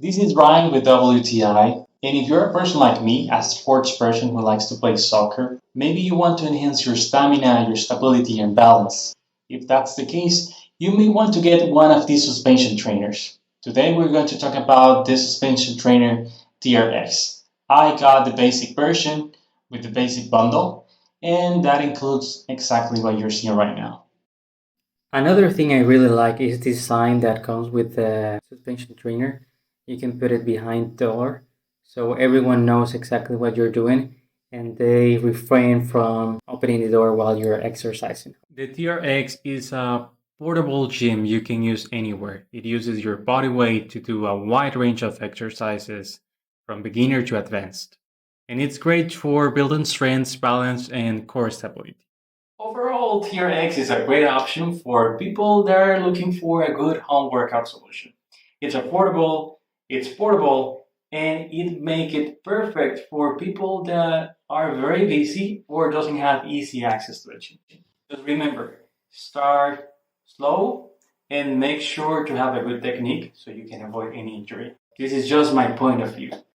This is Ryan with WTI, and if you're a person like me, a sports person who likes to play soccer, maybe you want to enhance your stamina, your stability, and balance. If that's the case, you may want to get one of these suspension trainers. Today we're going to talk about this suspension trainer TRX. I got the basic version with the basic bundle, and that includes exactly what you're seeing right now. Another thing I really like is this sign that comes with the suspension trainer. You can put it behind the door so everyone knows exactly what you're doing and they refrain from opening the door while you're exercising. The TRX is a portable gym you can use anywhere. It uses your body weight to do a wide range of exercises from beginner to advanced. And it's great for building strength, balance, and core stability. Overall, TRX is a great option for people that are looking for a good home workout solution. It's affordable, it's portable, and it makes it perfect for people that are very busy or doesn't have easy access to the gym. Just remember, start slow and make sure to have a good technique so you can avoid any injury. This is just my point of view.